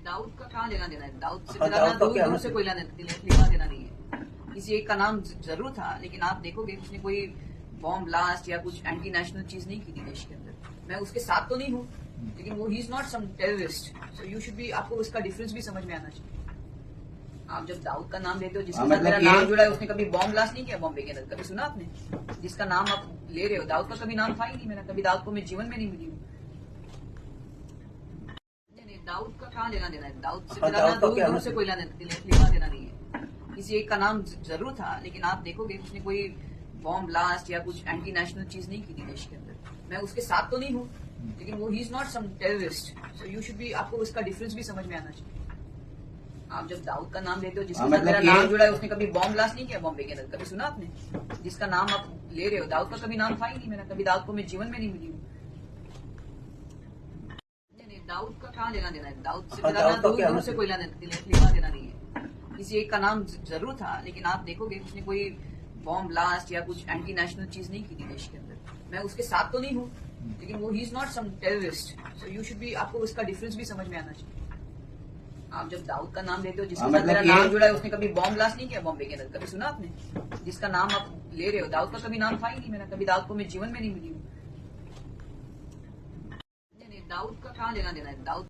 दाऊद का कहाँ लेना देना है? दाऊद से हाँ, मेरा दाऊद का दूर क्या दूर मतलब? से कोई लेना देना नहीं है। किसी एक का नाम जरूर था, लेकिन आप देखोगे उसने कोई बॉम्ब ब्लास्ट या कुछ एंटी नेशनल चीज नहीं की थी देश के अंदर। मैं उसके साथ तो नहीं हूँ, लेकिन वो he is not some terrorist, so you should be, आपको उसका डिफरेंस भी समझ में आना चाहिए। आप जब दाऊद का नाम लेते हो, जिसके हाँ, साथ मतलब मेरा ये- नाम जुड़ा है, उसने कभी बॉम्ब ब्लास्ट नहीं किया बॉम्बे के अंदर, कभी सुना आपने? जिसका नाम आप ले रहे हो, दाऊद का कभी नाम था ही नहीं मेरा, कभी दाऊद को मैं जीवन में नहीं मिली हूँ। नहीं, दाऊद का कहाँ लेना देना है? दाऊद से हाँ, मेरा दाऊद का दूर क्या दूर से मतलब? कोई लेना देना नहीं है। किसी एक का नाम जरूर था, लेकिन आप देखोगे उसने कोई बॉम्ब ब्लास्ट या कुछ एंटी नेशनल चीज नहीं की थी देश के अंदर। मैं उसके साथ तो नहीं हूँ, लेकिन वो he is not some terrorist, so you should be, आपको उसका डिफरेंस भी समझ में आना चाहिए। आप जब दाऊद का नाम लेते हो, जिसके हाँ, साथ मतलब मेरा ये- नाम जुड़ा है, उसने कभी बॉम्ब ब्लास्ट नहीं किया बॉम्बे के अंदर, कभी सुना आपने? जिसका नाम आप ले रहे हो, दाऊद का कभी नाम था ही नहीं मेरा, कभी दाऊद को मैं जीवन में नहीं मिली हूँ। नहीं, दाऊद का कहाँ लेना देना है? दाऊद से हाँ, मेरा दाऊद का दूर क्या दूर से मतलब? कोई लेना देना नहीं है। किसी एक का नाम जरूर था, लेकिन आप देखोगे उसने कोई बॉम्ब ब्लास्ट या कुछ एंटी नेशनल चीज नहीं की थी देश के अंदर। मैं उसके साथ तो नहीं हूँ, लेकिन वो he is not some terrorist, so you should be, आपको उसका डिफरेंस भी समझ में आना चाहिए। आप जब दाऊद का नाम लेते हो, जिसके हाँ, साथ मतलब मेरा ये- नाम जुड़ा है, उसने कभी बॉम्ब ब्लास्ट नहीं किया बॉम्बे के अंदर, कभी सुना आपने? जिसका नाम आप ले रहे हो, दाऊद का कभी नाम था ही नहीं मेरा, कभी दाऊद को मैं जीवन में नहीं मिली हूँ। नहीं, दाऊद का कहाँ लेना देना है? दाऊद